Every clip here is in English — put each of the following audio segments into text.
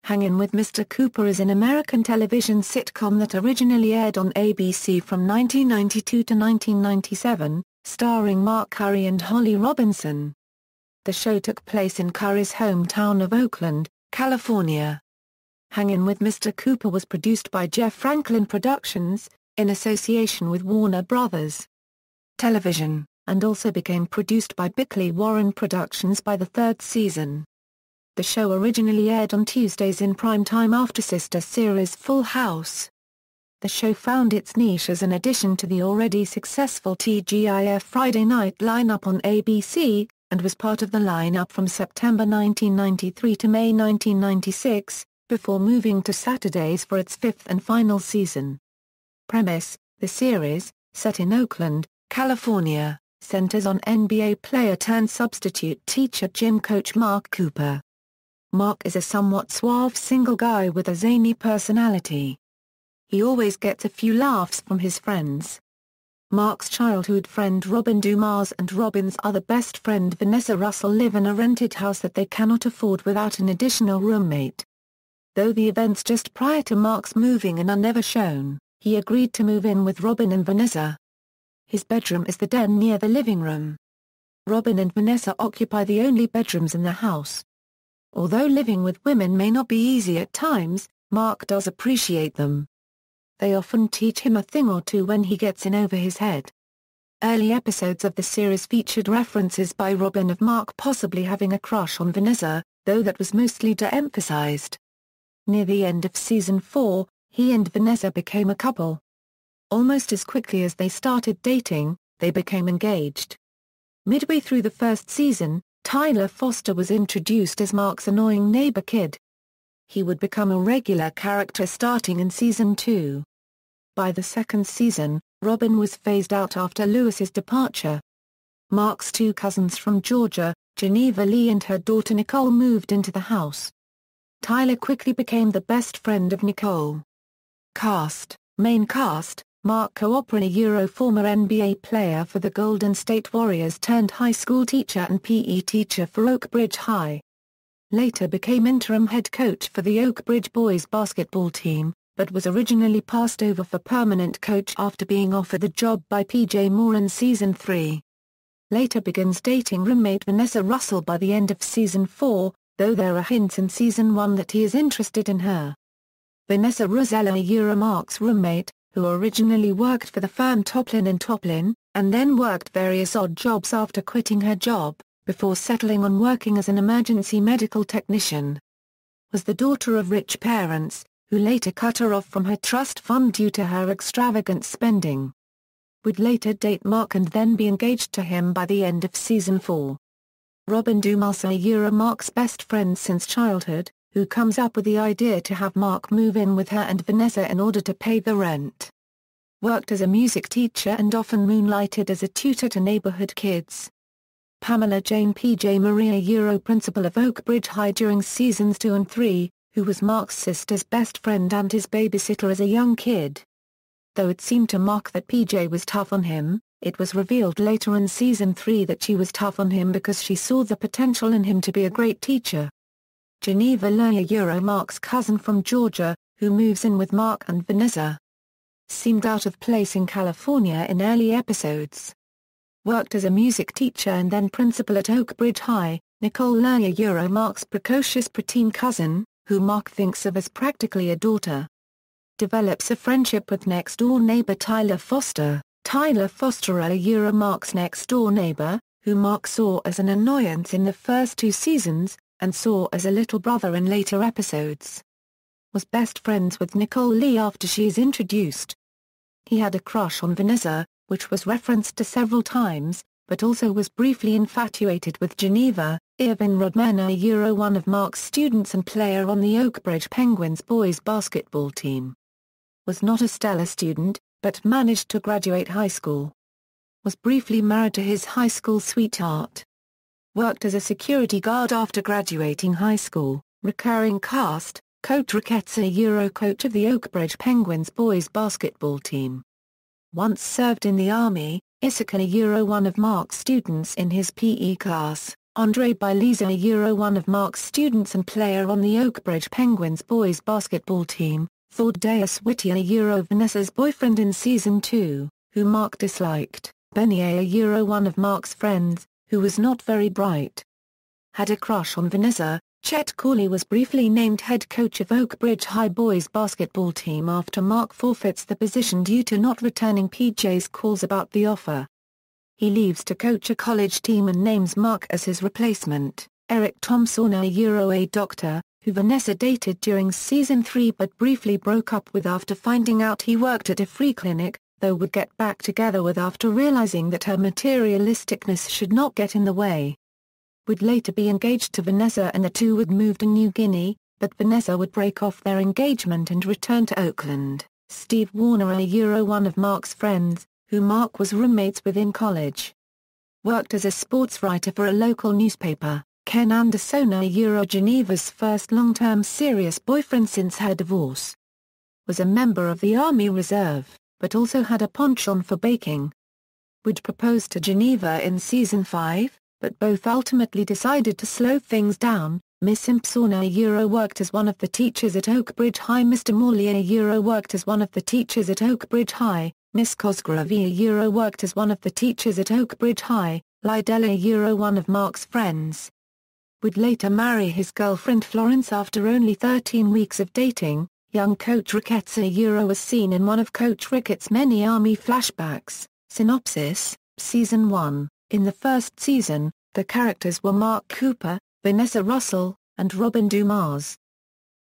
Hangin with Mr. Cooper is an American television sitcom that originally aired on ABC from 1992 to 1997, starring Mark Curry and Holly Robinson. The show took place in Curry's hometown of Oakland, California. Hangin with Mr. Cooper was produced by TGIF Friday Productions, in association with Warner Brothers Television, and also became produced by Bickley-Warren Productions by the third season. The show originally aired on Tuesdays in primetime after sister series Full House. The show found its niche as an addition to the already successful TGIF Friday night lineup on ABC, and was part of the lineup from September 1993 to May 1996, before moving to Saturdays for its fifth and final season. Premise: the series, set in Oakland, California, centers on NBA player-turned-substitute teacher gym coach Mark Cooper. Mark is a somewhat suave single guy with a zany personality. He always gets a few laughs from his friends. Mark's childhood friend Robin Dumas and Robin's other best friend Vanessa Russell live in a rented house that they cannot afford without an additional roommate. Though the events just prior to Mark's moving in are never shown, he agreed to move in with Robin and Vanessa. His bedroom is the den near the living room. Robin and Vanessa occupy the only bedrooms in the house. Although living with women may not be easy at times, Mark does appreciate them. They often teach him a thing or two when he gets in over his head. Early episodes of the series featured references by Robin of Mark possibly having a crush on Vanessa, though that was mostly de-emphasized. Near the end of season 4, he and Vanessa became a couple. Almost as quickly as they started dating, they became engaged. Midway through the first season, Tyler Foster was introduced as Mark's annoying neighbor kid. He would become a regular character starting in season 2. By the second season, Robin was phased out after Lewis's departure. Mark's two cousins from Georgia, Geneva Lee and her daughter Nicole, moved into the house. Tyler quickly became the best friend of Nicole. Main cast: Mark Cooper, former NBA player for the Golden State Warriors turned high school teacher and PE teacher for Oakbridge High. Later became interim head coach for the Oakbridge boys basketball team, but was originally passed over for permanent coach after being offered the job by PJ Moore in season 3. Later begins dating roommate Vanessa Russell by the end of season 4, though there are hints in season 1 that he is interested in her. Vanessa Russell, Mark's roommate, who originally worked for the firm Toplin & Toplin, and then worked various odd jobs after quitting her job, before settling on working as an emergency medical technician. Was the daughter of rich parents, who later cut her off from her trust fund due to her extravagant spending. Would later date Mark and then be engaged to him by the end of season 4. Robin Dumas, Mark's best friend since childhood, who comes up with the idea to have Mark move in with her and Vanessa in order to pay the rent. Worked as a music teacher and often moonlighted as a tutor to neighborhood kids. Pamela Jane P.J. Maria, principal of Oakbridge High during seasons 2 and 3, who was Mark's sister's best friend and his babysitter as a young kid. Though it seemed to Mark that P.J. was tough on him, it was revealed later in season 3 that she was tough on him because she saw the potential in him to be a great teacher. Geneva Lee, Mark's cousin from Georgia, who moves in with Mark and Vanessa. Seemed out of place in California in early episodes. Worked as a music teacher and then principal at Oakbridge High, Nicole Lee, Mark's precocious preteen cousin, who Mark thinks of as practically a daughter. Develops a friendship with next-door neighbor Tyler Foster. Tyler Foster, Mark's next-door neighbor, who Mark saw as an annoyance in the first 2 seasons, and saw as a little brother in later episodes. Was best friends with Nicole Lee after she is introduced. He had a crush on Vanessa, which was referenced to several times, but also was briefly infatuated with Geneva, Irvin Rodman, one of Mark's students and player on the Oakbridge Penguins boys basketball team. Was not a stellar student, but managed to graduate high school. Was briefly married to his high school sweetheart. Worked as a security guard after graduating high school. Recurring cast: Coach Ricketts, coach of the Oakbridge Penguins boys basketball team. Once served in the Army, Issachar, one of Mark's students in his PE class, Andre Bieliza, one of Mark's students and player on the Oakbridge Penguins boys basketball team, Thordeus Whittier, Vanessa's boyfriend in Season 2, who Mark disliked, Benny, one of Mark's friends, who was not very bright. Had a crush on Vanessa. Chet Corley was briefly named head coach of Oakbridge High boys basketball team after Mark forfeits the position due to not returning PJ's calls about the offer. He leaves to coach a college team and names Mark as his replacement. Eric Thompson, a doctor, who Vanessa dated during Season 3 but briefly broke up with after finding out he worked at a free clinic, though would get back together with after realizing that her materialisticness should not get in the way. Would later be engaged to Vanessa and the two would move to New Guinea, but Vanessa would break off their engagement and return to Oakland. Steve Warner, one of Mark's friends, who Mark was roommates with in college. Worked as a sports writer for a local newspaper. Ken Anderson, Geneva's first long-term serious boyfriend since her divorce. Was a member of the Army Reserve, but also had a penchant for baking. Would propose to Geneva in Season 5, but both ultimately decided to slow things down. Miss Simpson, worked as one of the teachers at Oakbridge High. Mr. Morley, worked as one of the teachers at Oakbridge High. Miss Cosgrove, worked as one of the teachers at Oakbridge High. Lydell, one of Mark's friends. Would later marry his girlfriend Florence after only 13 weeks of dating. Young Coach Ricketts, was seen in one of Coach Ricketts' many Army flashbacks. Synopsis, Season 1. In the first season, the characters were Mark Cooper, Vanessa Russell, and Robin Dumas.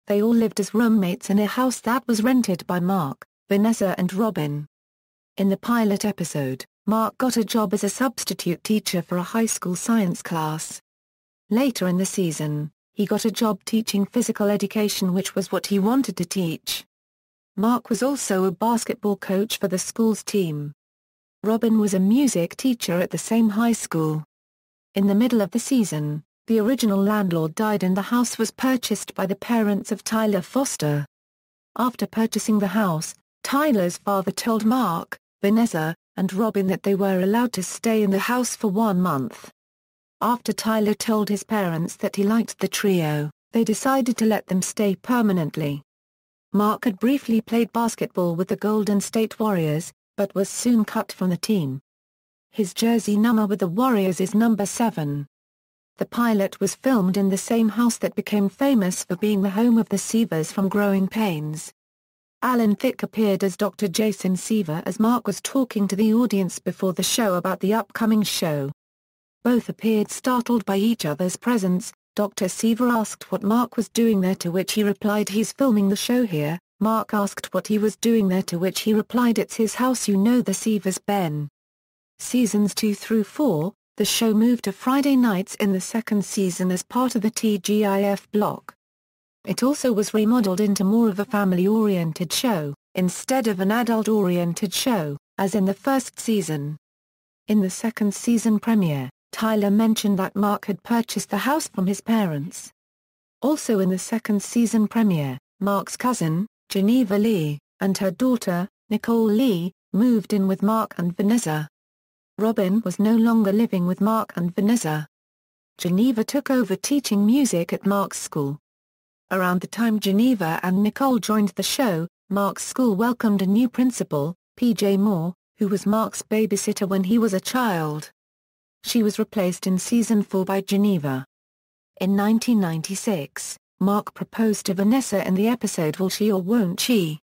They all lived as roommates in a house that was rented by Mark, Vanessa and Robin. In the pilot episode, Mark got a job as a substitute teacher for a high school science class. Later in the season, he got a job teaching physical education, which was what he wanted to teach. Mark was also a basketball coach for the school's team. Robin was a music teacher at the same high school. In the middle of the season, the original landlord died and the house was purchased by the parents of Tyler Foster. After purchasing the house, Tyler's father told Mark, Vanessa, and Robin that they were allowed to stay in the house for 1 month. After Tyler told his parents that he liked the trio, they decided to let them stay permanently. Mark had briefly played basketball with the Golden State Warriors, but was soon cut from the team. His jersey number with the Warriors is number 7. The pilot was filmed in the same house that became famous for being the home of the Seavers from Growing Pains. Alan Thicke appeared as Dr. Jason Seaver as Mark was talking to the audience before the show about the upcoming show. Both appeared startled by each other's presence. Dr. Seaver asked what Mark was doing there, to which he replied, "He's filming the show here." Mark asked what he was doing there, to which he replied, "It's his house, you know the Seavers, Ben." Seasons 2 through 4, the show moved to Friday nights in the second season as part of the TGIF block. It also was remodeled into more of a family-oriented show, instead of an adult-oriented show, as in the first season. In the second season premiere, Tyler mentioned that Mark had purchased the house from his parents. Also in the second season premiere, Mark's cousin, Geneva Lee, and her daughter, Nicole Lee, moved in with Mark and Vanessa. Robin was no longer living with Mark and Vanessa. Geneva took over teaching music at Mark's school. Around the time Geneva and Nicole joined the show, Mark's school welcomed a new principal, P.J. Moore, who was Mark's babysitter when he was a child. She was replaced in Season 4 by Geneva. In 1996, Mark proposed to Vanessa in the episode Will She or Won't She?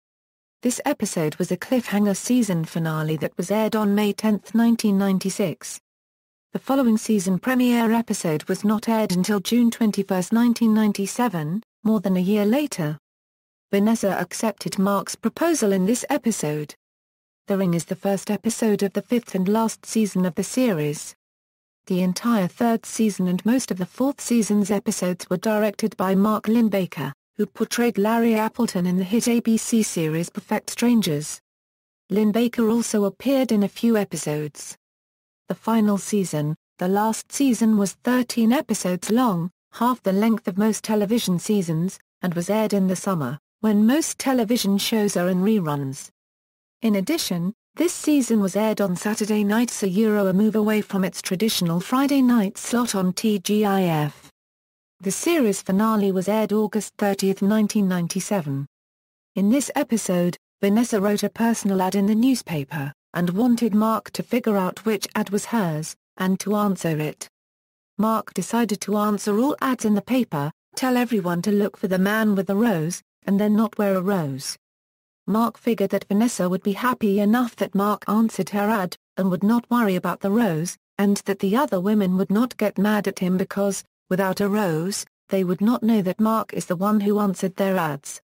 This episode was a cliffhanger season finale that was aired on May 10, 1996. The following season premiere episode was not aired until June 21, 1997, more than a year later. Vanessa accepted Mark's proposal in this episode. The Ring is the first episode of the 5th and last season of the series. The entire 3rd season and most of the 4th season's episodes were directed by Mark Linn-Baker, who portrayed Larry Appleton in the hit ABC series Perfect Strangers. Linn-Baker also appeared in a few episodes. The final season, the last season, was 13 episodes long, half the length of most television seasons, and was aired in the summer, when most television shows are in reruns. In addition, This season was aired on Saturday nights, a move away from its traditional Friday night slot on TGIF. The series finale was aired August 30, 1997. In this episode, Vanessa wrote a personal ad in the newspaper, and wanted Mark to figure out which ad was hers, and to answer it. Mark decided to answer all ads in the paper, tell everyone to look for the man with the rose, and then not wear a rose. Mark figured that Vanessa would be happy enough that Mark answered her ad, and would not worry about the rose, and that the other women would not get mad at him because, without a rose, they would not know that Mark is the one who answered their ads.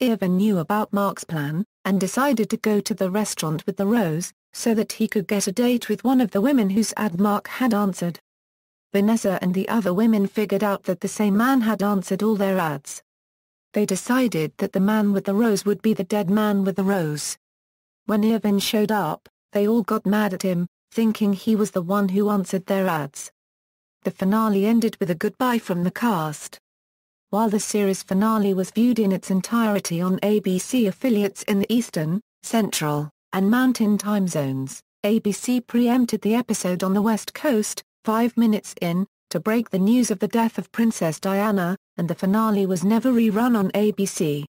Irvin knew about Mark's plan, and decided to go to the restaurant with the rose, so that he could get a date with one of the women whose ad Mark had answered. Vanessa and the other women figured out that the same man had answered all their ads. They decided that the man with the rose would be the dead man with the rose. When Irvin showed up, they all got mad at him, thinking he was the one who answered their ads. The finale ended with a goodbye from the cast. While the series finale was viewed in its entirety on ABC affiliates in the Eastern, Central, and Mountain time zones, ABC preempted the episode on the West Coast, 5 minutes in, to break the news of the death of Princess Diana, and the finale was never rerun on ABC.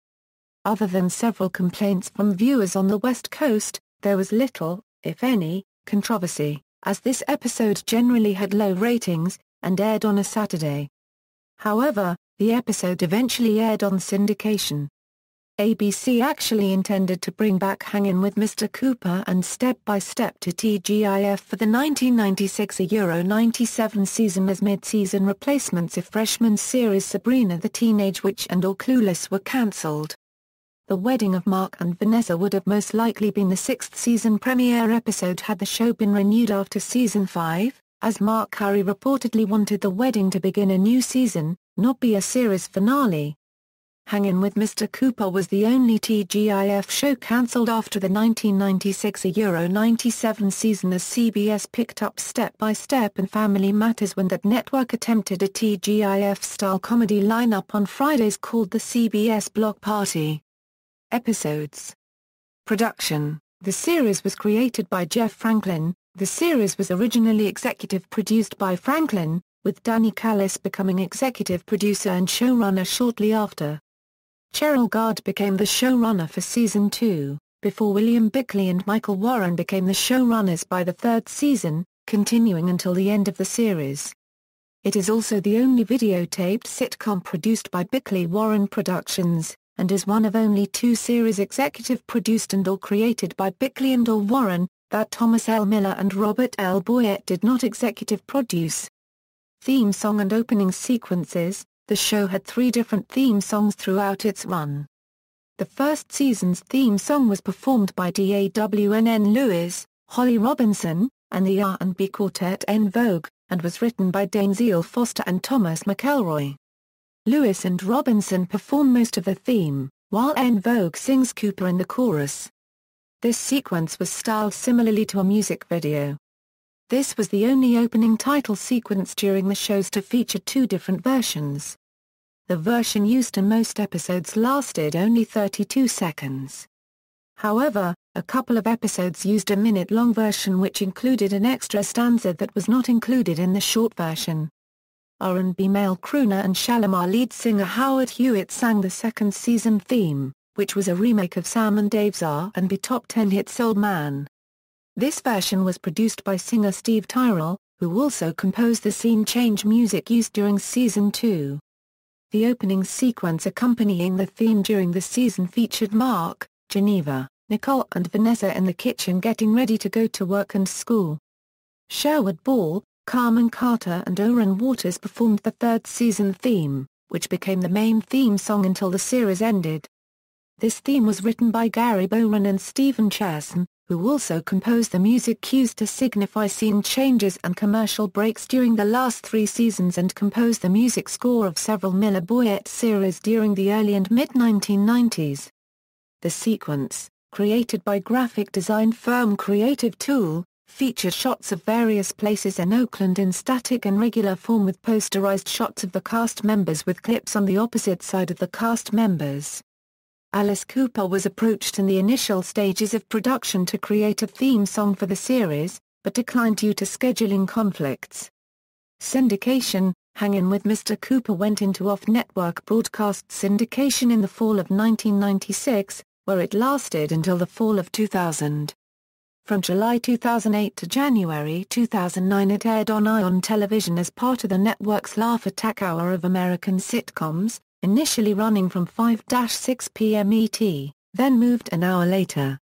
Other than several complaints from viewers on the West Coast, there was little, if any, controversy, as this episode generally had low ratings, and aired on a Saturday. However, the episode eventually aired on syndication. ABC actually intended to bring back Hangin with Mr. Cooper and Step by Step to TGIF for the 1996-97 season as mid-season replacements if freshman series Sabrina the Teenage Witch and Or Clueless were cancelled. The wedding of Mark and Vanessa would have most likely been the sixth season premiere episode had the show been renewed after season 5, as Mark Curry reportedly wanted the wedding to begin a new season, not be a series finale. Hangin with Mr. Cooper was the only TGIF show cancelled after the 1996-97 season as CBS picked up Step by Step and Family Matters when that network attempted a TGIF-style comedy lineup on Fridays called the CBS Block Party. Episodes. Production. The series was created by Jeff Franklin. The series was originally executive produced by Franklin, with Danny Callis becoming executive producer and showrunner shortly after. Cheryl Gard became the showrunner for Season 2, before William Bickley and Michael Warren became the showrunners by the third season, continuing until the end of the series. It is also the only videotaped sitcom produced by Bickley-Warren Productions, and is one of only 2 series executive produced and/or created by Bickley and/or Warren, that Thomas L. Miller and Robert L. Boyett did not executive produce. Theme song and opening sequences. The show had 3 different theme songs throughout its run. The first season's theme song was performed by DAWN Lewis, Holly Robinson, and the R&B quartet En Vogue, and was written by Dainsel Foster and Thomas McElroy. Lewis and Robinson perform most of the theme, while En Vogue sings Cooper in the chorus. This sequence was styled similarly to a music video. This was the only opening title sequence during the shows to feature 2 different versions. The version used in most episodes lasted only 32 seconds. However, a couple of episodes used a minute-long version which included an extra stanza that was not included in the short version. R&B male crooner and Shalimar lead singer Howard Hewitt sang the second season theme, which was a remake of Sam and Dave's R&B top 10 hit Soul Man. This version was produced by singer Steve Tyrell, who also composed the scene change music used during Season 2. The opening sequence accompanying the theme during the season featured Mark, Geneva, Nicole and Vanessa in the kitchen getting ready to go to work and school. Sherwood Ball, Carmen Carter and Oren Waters performed the third season theme, which became the main theme song until the series ended. This theme was written by Gary Bowen and Stephen Chasson, who also composed the music cues to signify scene changes and commercial breaks during the last 3 seasons and composed the music score of several Miller Boyett series during the early and mid-1990s. The sequence, created by graphic design firm Creative Tool, featured shots of various places in Oakland in static and regular form with posterized shots of the cast members with clips on the opposite side of the cast members. Alice Cooper was approached in the initial stages of production to create a theme song for the series, but declined due to scheduling conflicts. Syndication, Hangin with Mr. Cooper went into off-network broadcast syndication in the fall of 1996, where it lasted until the fall of 2000. From July 2008 to January 2009 it aired on Ion Television as part of the network's Laugh Attack Hour of American sitcoms, initially running from 5-6 p.m. ET, then moved an hour later.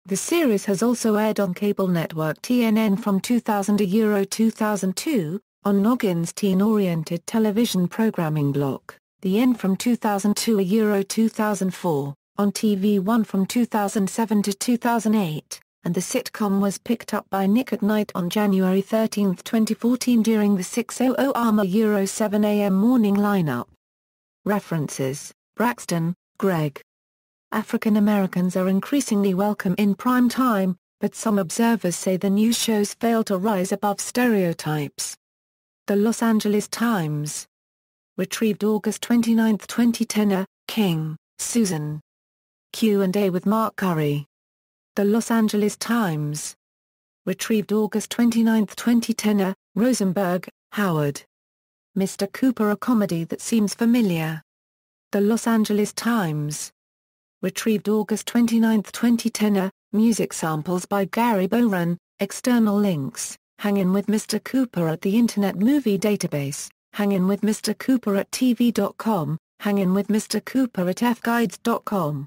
The series has also aired on cable network TNN from 2000 to 2002, on Noggin's teen-oriented television programming block, The N from 2002 to 2004, on TV1 from 2007 to 2008, and the sitcom was picked up by Nick at Night on January 13, 2014 during the 6:00 AMA 7 a.m. morning lineup. References: Braxton, Greg. African Americans are increasingly welcome in prime time, but some observers say the news shows fail to rise above stereotypes. The Los Angeles Times. Retrieved August 29, 2010. King, Susan. Q&A with Mark Curry. The Los Angeles Times. Retrieved August 29, 2010. Rosenberg, Howard. Mr. Cooper, a comedy that seems familiar. The Los Angeles Times. Retrieved August 29, 2010. Music samples by Gary Boran. External links: Hangin with Mr. Cooper at the Internet Movie Database, Hangin with Mr. Cooper at TV.com, Hangin with Mr. Cooper at fguides.com.